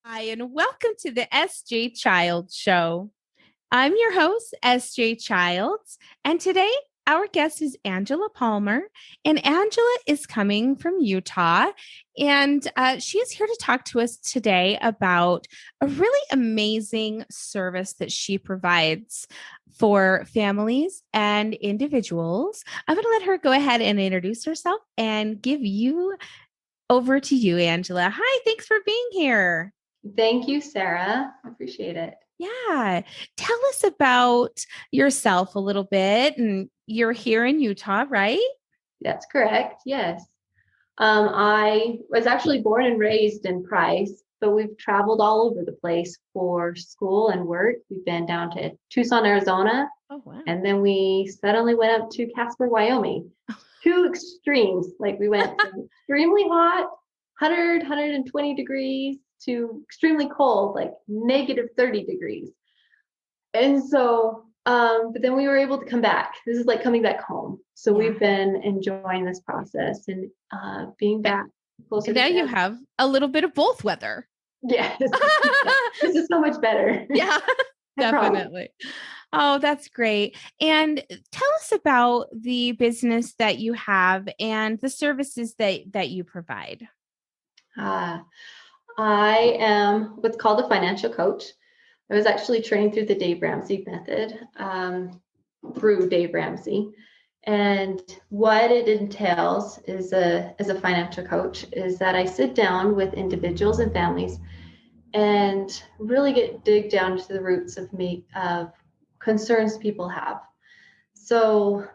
Hi, and welcome to the SJ Child Show. I'm your host, SJ Childs, and today our guest is Angela Palmer. And Angela is coming from Utah, and she is here to talk to us today about a really amazing service that she provides for families and individuals. I'm going to let her go ahead and introduce herself and give you over to you, Angela. Hi, thanks for being here. Thank you, Sarah. I appreciate it. Yeah. Tell us about yourself a little bit. And you're here in Utah, right? That's correct. Yes. I was actually born and raised in Price, but we've traveled all over the place for school and work. We've been down to Tucson, Arizona, Oh, wow. and then we suddenly went up to Casper, Wyoming. Two extremes. Like we went from extremely hot, 120 degrees, to extremely cold, like negative 30 degrees. And so, but then we were able to come back. This is like coming back home. So Yeah. we've been enjoying this process and being back closer And to now you family. have a little bit of both weather. Yes. This is so much better. Yeah, I promise. definitely. Oh, that's great. And tell us about the business that you have and the services that you provide. Uh, I am what's called a financial coach. I was actually trained through the Dave Ramsey method, through Dave Ramsey. And what it entails is as a financial coach is that I sit down with individuals and families and really dig down to the roots of concerns people have. So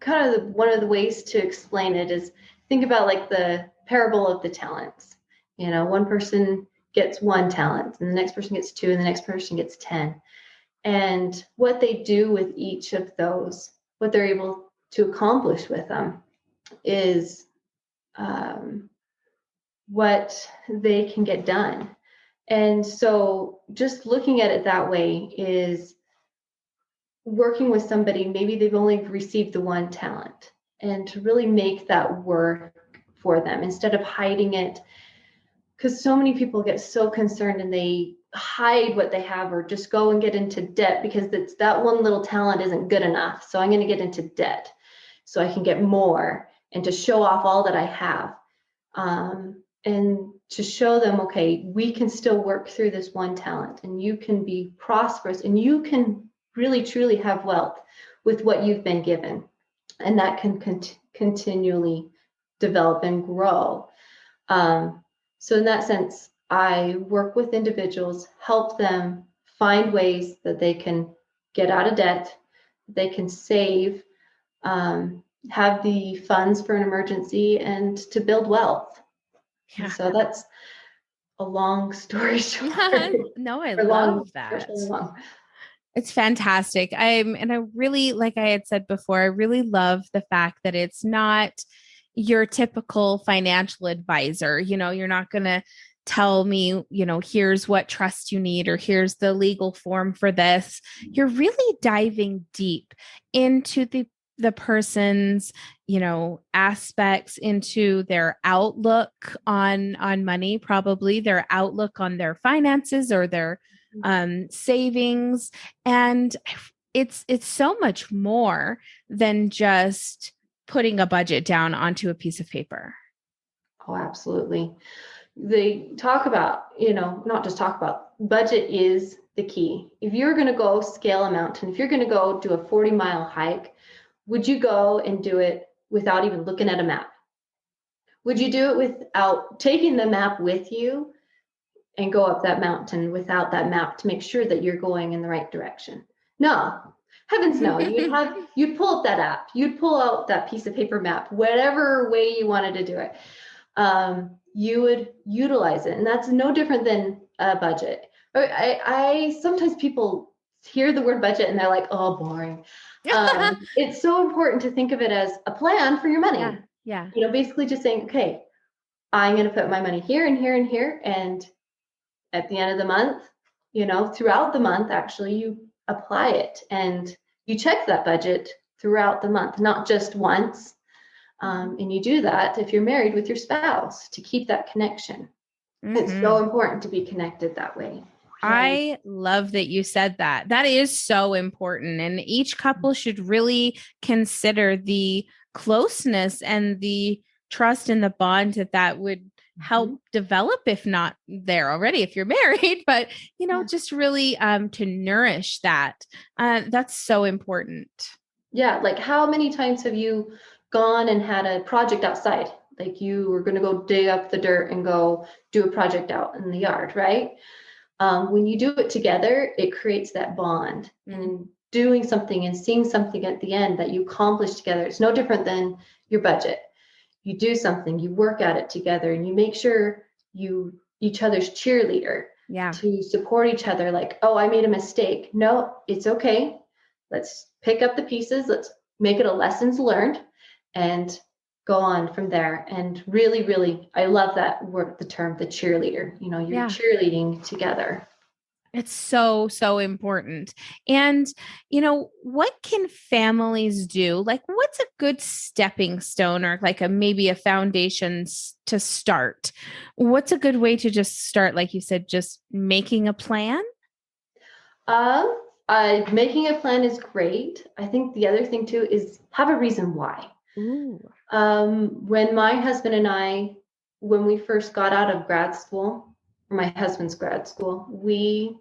kind of one of the ways to explain it is think about like the parable of the talents. You know, one person gets one talent and the next person gets two and the next person gets 10. And what they do with each of those, what they're able to accomplish with them is what they can get done. And so just looking at it that way is working with somebody, maybe they've only received the one talent, and to really make that work for them instead of hiding it. Because so many people get so concerned and they hide what they have or just go and get into debt because that one little talent isn't good enough. So I'm going to get into debt so I can get more and to show off all that I have. And to show them, okay, we can still work through this one talent and you can be prosperous and you can really truly have wealth with what you've been given. And that can continually develop and grow. So in that sense, I work with individuals, help them find ways that they can get out of debt, they can save, have the funds for an emergency, and to build wealth. Yeah. And so that's a long story short. No, I Or long, love that. especially long. It's fantastic. And I really, like I had said before, I really love the fact that it's not your typical financial advisor. You're not going to tell me, here's what trust you need or here's the legal form for this. You're really diving deep into the person's, aspects, into their outlook on money, probably their outlook on their finances or their savings. And it's so much more than just putting a budget down onto a piece of paper. Oh, absolutely. They talk about, not just talk about, budget is the key. If you're going to go scale a mountain, if you're going to go do a 40-mile hike, would you go and do it without even looking at a map? Would you do it without taking the map with you and go up that mountain without that map to make sure that you're going in the right direction? No, heavens no. You'd pull up that app, you'd pull out that piece of paper map, whatever way you wanted to do it. You would utilize it, and that's no different than a budget. I sometimes people hear the word budget and they're like, oh, boring. It's so important to think of it as a plan for your money. Yeah. Basically just saying, okay, I'm going to put my money here and here and here, and at the end of the month, throughout the month, actually, you apply it and you check that budget throughout the month, not just once. And you do that if you're married with your spouse to keep that connection. It's Mm-hmm. so important to be connected that way. And I love that you said that. That is so important. And each couple should really consider the closeness and the trust and the bond that would Mhm. help develop, if not there already, if you're married, but, Yeah. just really to nourish that. That's so important. Yeah, like how many times have you gone and had a project outside? Like you were going to go dig up the dirt and go do a project out in the yard, right? When you do it together, it creates that bond. Mm. And doing something and seeing something at the end that you accomplish together, it's no different than your budget. You do something, you work at it together, and you make sure you each other's cheerleader Yeah. to support each other. Like, oh, I made a mistake. No, it's okay. Let's pick up the pieces. Let's make it a lessons learned and go on from there. And really, really, I love that word, the term, the cheerleader. You're Yeah. cheerleading together. It's so, so important. And, what can families do? Like, what's a good stepping stone or like maybe a foundation to start? What's a good way to just start? Like you said, just making a plan? Um, Making a plan is great. I think the other thing too is have a reason why. Ooh. When my husband and I, when we first got out of grad school, or my husband's grad school, we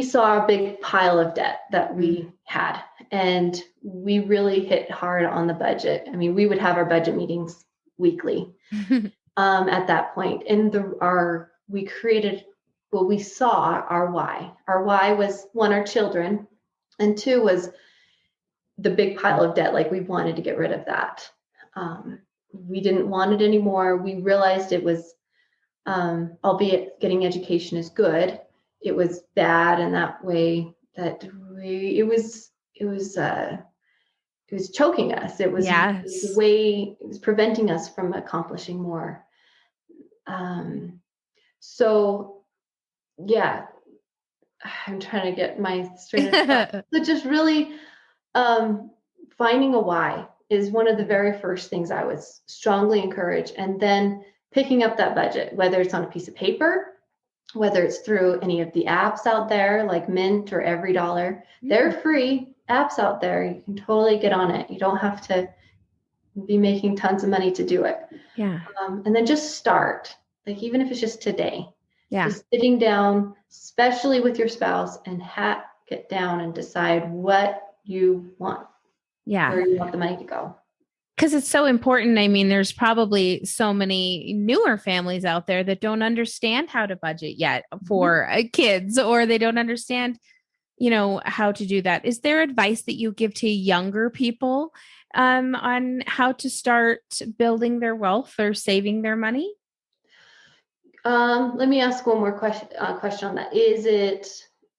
saw a big pile of debt that we had, and we really hit hard on the budget. I mean, we would have our budget meetings weekly at that point, and we created, well, we saw our why. Our why was one, our children, and two was the big pile of debt. Like we wanted to get rid of that. We didn't want it anymore. We realized it was, albeit getting education is good, it was bad in that way that it was choking us. It was a Yes. way, it was preventing us from accomplishing more. Um, so yeah, I'm trying to get my strain of thought. So just really um, finding a why is one of the very first things I would strongly encourage. And then picking up that budget, whether it's on a piece of paper, whether it's through any of the apps out there like Mint or Every Dollar. They're free apps out there. You can totally get on it. You don't have to be making tons of money to do it. Yeah. And then just start, like even if it's just today, Yeah. just sitting down, especially with your spouse, and get down and decide what you want, Yeah. where you want the money to go. Because it's so important. I mean, there's probably so many newer families out there that don't understand how to budget yet for kids, or they don't understand, how to do that. Is there advice that you give to younger people on how to start building their wealth or saving their money? Let me ask one more question on that. Is it,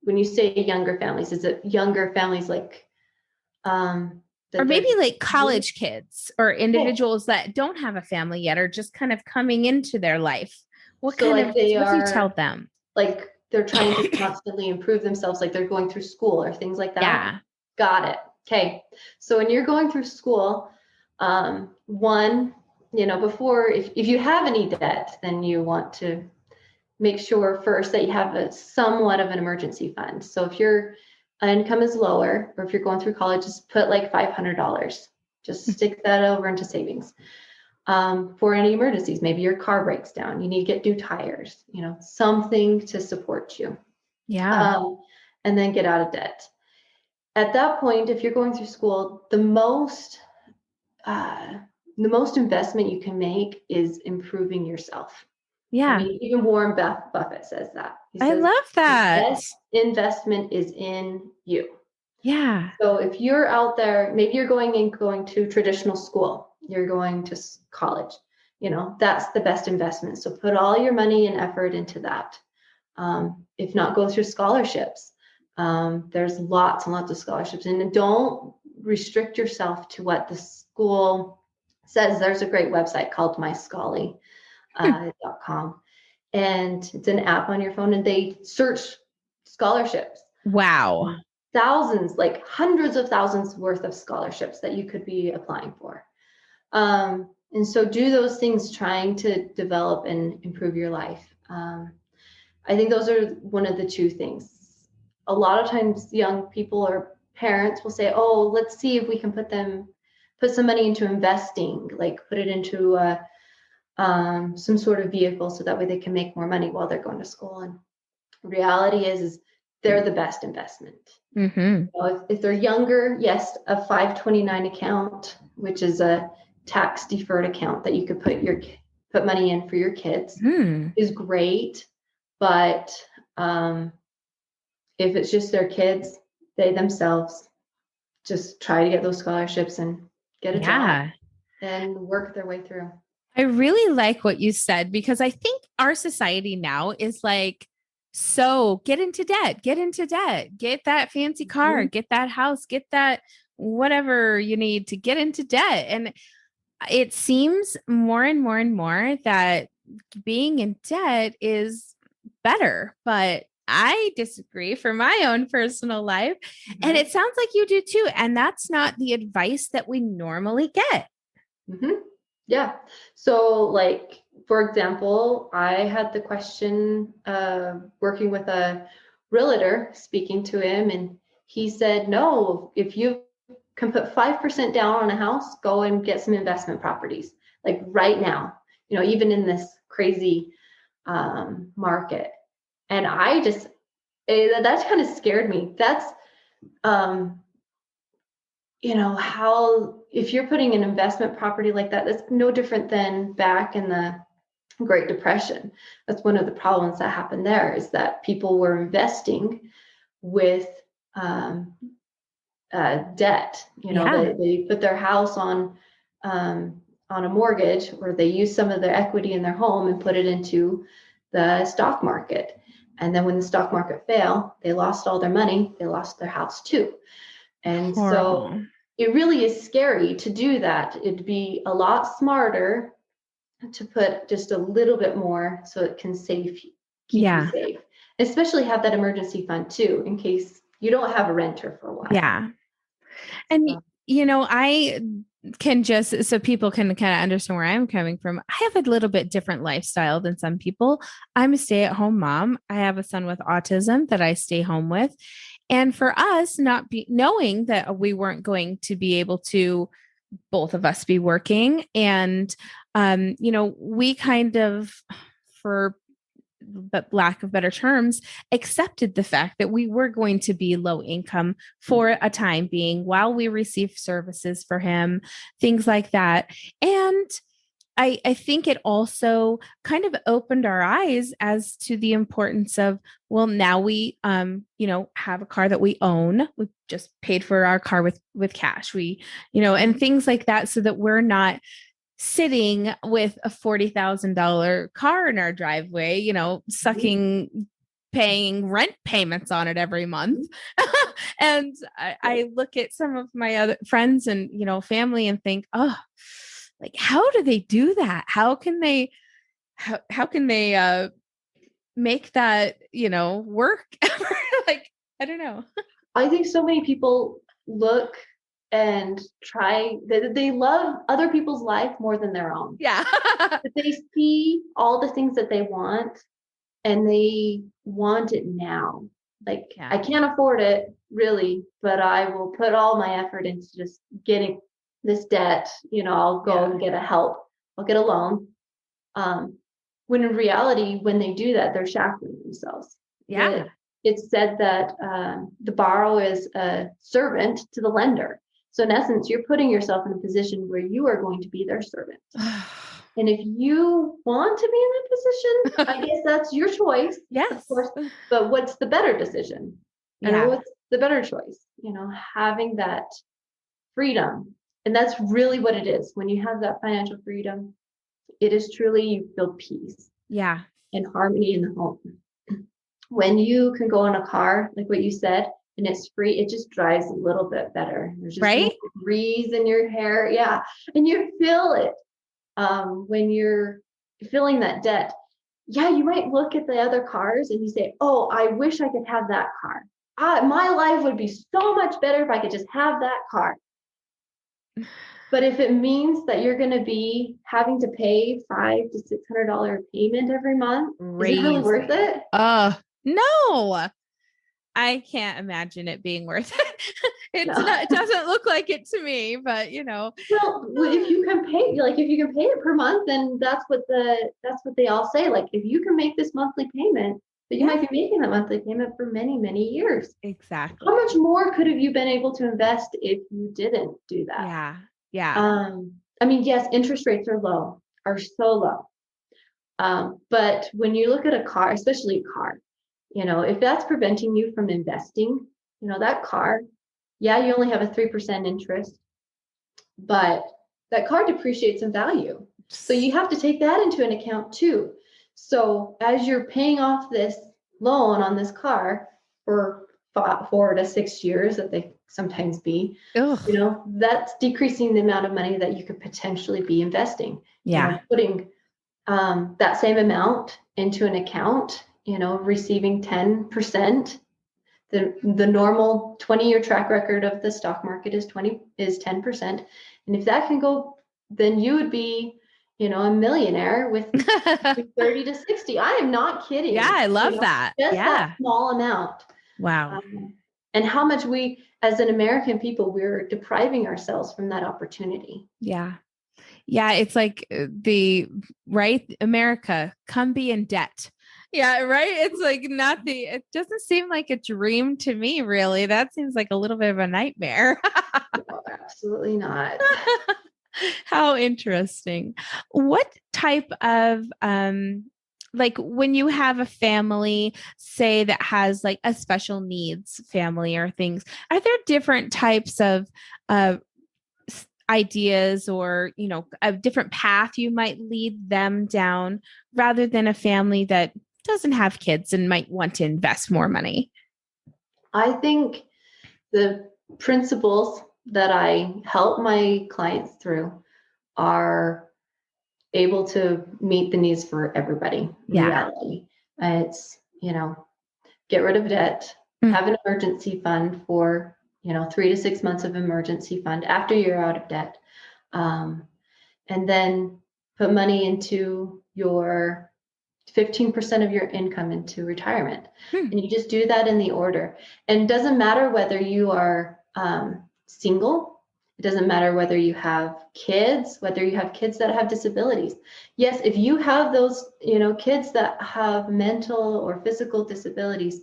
when you say younger families, is it younger families like Or that maybe they're like really college kids or okay? individuals that don't have a family yet or just kind of coming into their life. So like they What do you tell are, them? like they're trying to constantly improve themselves, like they're going through school or things like that. Yeah. Got it. Okay. So when you're going through school, one, before, if you have any debt, then you want to make sure first that you have a somewhat of an emergency fund. So if your income is lower, or if you're going through college, just put like $500. Just stick that over into savings for any emergencies. Maybe your car breaks down, you need to get new tires, something to support you, Yeah. um, and then get out of debt. At that point, if you're going through school, uh, the most investment you can make is improving yourself. I Yeah. mean, even Warren Buffett says that. He I says love the that. best investment is in you. Yeah. So if you're out there, maybe you're going to traditional school, you're going to college, that's the best investment. So put all your money and effort into that. If not, go through scholarships. There's lots and lots of scholarships, and don't restrict yourself to what the school says. There's a great website called myscholarly.com, and it's an app on your phone, and they search scholarships. Wow. Thousands, like hundreds of thousands worth of scholarships that you could be applying for. And so do those things trying to develop and improve your life. I think those are one of the two things. A lot of times young people or parents will say, oh, let's see if we can put some money into investing, like put it into some sort of vehicle so that way they can make more money while they're going to school. And reality is they're the best investment. Mm-hmm. You know, if they're younger, yes, a 529 account, which is a tax deferred account that you could put money in for your kids, is great. But if it's just their kids, they themselves just try to get those scholarships and get a job and work their way through. I really like what you said, because I think our society now is like, so get into debt, get that fancy car, get that house, get that whatever you need to get into debt. And it seems more and more and more that being in debt is better, but I disagree for my own personal life. Mm-hmm. And it sounds like you do too. And that's not the advice that we normally get. Mm-hmm. Yeah. So like, for example, I had the question working with a realtor, speaking to him, and he said, no, if you can put 5% down on a house, go and get some investment properties, like right now, you know, even in this crazy market. And I just, that kind of scared me. That's, you know, how, if you're putting an investment property like that, that's no different than back in the Great Depression. That's one of the problems that happened there, is that people were investing with debt. You know, they put their house on a mortgage, or they use some of their equity in their home and put it into the stock market. And then when the stock market failed, they lost all their money. They lost their house too. And so it really is scary to do that. It'd be a lot smarter to put just a little bit more so it can keep you safe. Especially have that emergency fund too, in case you don't have a renter for a while. Yeah. And, you know, I can just, so people can kind of understand where I'm coming from. I have a little bit different lifestyle than some people. I'm a stay-at-home mom. I have a son with autism that I stay home with. And for us, knowing that we weren't going to be able to, both of us, be working, and you know, we kind of, for but lack of better terms, accepted the fact that we were going to be low income for a time being while we received services for him, things like that. And I think it also kind of opened our eyes as to the importance of, well, now we, you know, have a car that we own. We just paid for our car with cash. We, you know, and things like that, so that we're not sitting with a $40,000 car in our driveway, you know, paying rent payments on it every month. And I look at some of my other friends and, you know, family, and think, oh, like, how do they do that? How can they make that, you know, work? Like, I don't know. I think so many people look and try, they love other people's life more than their own. Yeah. They see all the things that they want, and they want it now. Like, I can't afford it really, but I will put all my effort into just getting this debt. You know, I'll go and get I'll get a loan. When in reality, when they do that, they're shackling themselves. Yeah. It's said that the borrower is a servant to the lender. So in essence, you're putting yourself in a position where you are going to be their servant. And if you want to be in that position, I guess that's your choice. Yes. Of course. But what's the better decision? And what's the better choice? You know, having that freedom. And that's really what it is. When you have that financial freedom, it is truly, you feel peace. Yeah. And harmony in the home. When you can go in a car, like what you said, and it's free, it just drives a little bit better. There's just a breeze in your hair. Yeah. And you feel it when you're feeling that debt. Yeah, you might look at the other cars and you say, oh, I wish I could have that car. My life would be so much better if I could just have that car. But if it means that you're going to be having to pay $500 to $600 payment every month, is it really worth Crazy. it? No, I can't imagine it being worth it. It's No. not, it doesn't look like it to me, but Well, if you can pay, like if you can pay it per month, then that's what they all say. Like if you can make this monthly payment, but you yeah, might be making that monthly payment for many, many years. exactly. How much more could have you been able to invest if you didn't do that? Yeah. Yeah. I mean, yes, interest rates are so low. But when you look at a car, especially a car, if that's preventing you from investing, that car, yeah, you only have a 3% interest, but that car depreciates in value. So you have to take that into an account too. So as you're paying off this loan on this car for 4 to 6 years that they sometimes be, Ugh. that's decreasing the amount of money that you could potentially be investing. Yeah. Putting that same amount into an account, receiving 10%. The normal 20-year track record of the stock market is 10%. And if that can go, then you would be, a millionaire with 30 to 60. I am not Yeah, kidding. I love that. Just that Yeah. small amount. Wow. And how much we, as an American people, we're depriving ourselves from that opportunity. Yeah. Yeah, it's like the right America, come be in debt. Yeah, right. It's like not it doesn't seem like a dream to me, really. That seems like a little bit of a nightmare. No, absolutely not. How interesting. What type of like when you have a family, say that has like a special needs family or things, are there different types of uh ideas or a different path you might lead them down rather than a family that doesn't have kids and might want to invest more money? I think the principles that I help my clients through are able to meet the needs for everybody in Yeah. reality. It's, get rid of debt, Mm. have an emergency fund for, 3 to 6 months of emergency fund after you're out of debt. And then put money into your 15% of your income into retirement. Hmm. And you just do that in the order. And it doesn't matter whether you are single. It doesn't matter whether you have kids, whether you have kids that have disabilities. Yes, if you have those, kids that have mental or physical disabilities,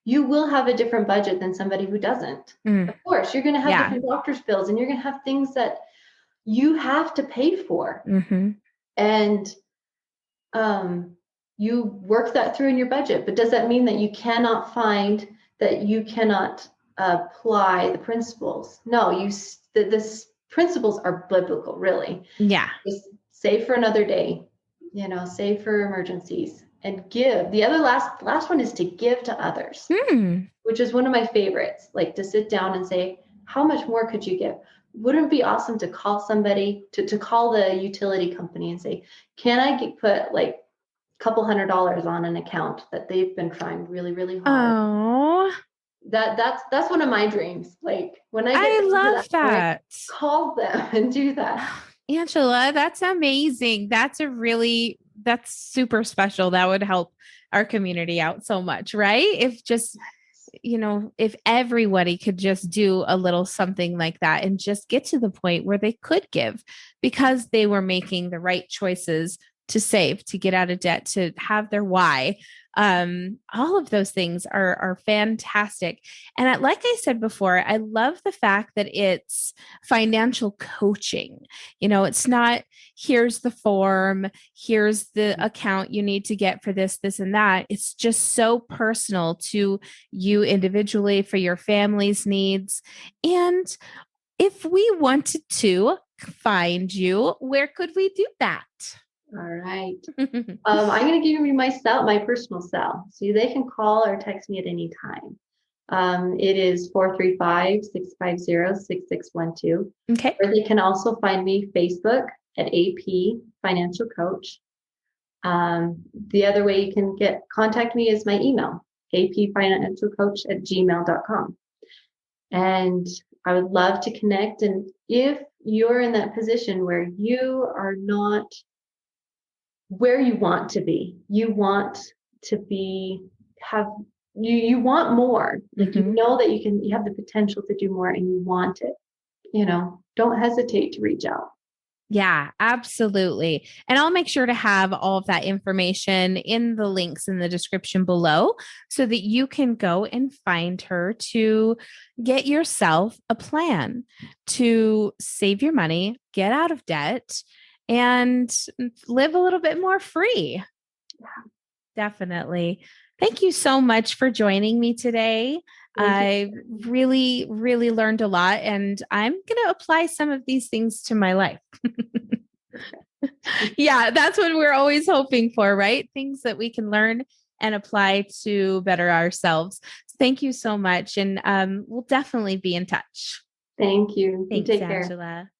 you will have a different budget than somebody who doesn't. Mm. Of course, you're going to have Yeah. different doctor's bills and you're going to have things that you have to pay for. Mm-hmm. And you work that through in your budget. But does that mean that you cannot apply the principles? No, the principles are biblical, really. Yeah. Just save for another day, save for emergencies and give. The other last one is to give to others, which is one of my favorites, like to sit down and say, how much more could you give? Wouldn't it be awesome to call somebody, to call the utility company and say, can I put like a couple $100 on an account that they've been trying really, really hard? Oh, That's one of my dreams. Like when I get I to love that point, that. call them and do that. Angela, that's amazing. That's super special. That would help our community out so much, right? If just, if everybody could just do a little something like that and just get to the point where they could give because they were making the right choices to save, to get out of debt, to have their why. All of those things are fantastic. And like I said before, I love the fact that it's financial coaching. It's not here's the form, here's the account you need to get for this, this, and that. It's just so personal to you individually for your family's needs. And if we wanted to find you, where could we do that? All right. I'm going to give you my personal cell. So they can call or text me at any time. It is 435-650-6612. Okay. Or they can also find me Facebook at AP Financial Coach. The other way you can contact me is my email, apfinancialcoach@gmail.com. And I would love to connect. And if you're in that position where you are not where you want to be. You want to be, have, you want more. Like, you Mhm. know that you have the potential to do more and you want it, don't hesitate to reach out. Yeah, absolutely. And I'll make sure to have all of that information in the links in the description below so that you can go and find her to get yourself a plan to save your money, get out of debt, and live a little bit more free. Definitely. Thank you so much for joining me today. Thank you. I really, really learned a lot, and I'm going to apply some of these things to my life. Yeah, that's what we're always hoping for, right? Things that we can learn and apply to better ourselves. Thank you so much. And we'll definitely be in touch. Thank you. You Thanks, take care. Angela.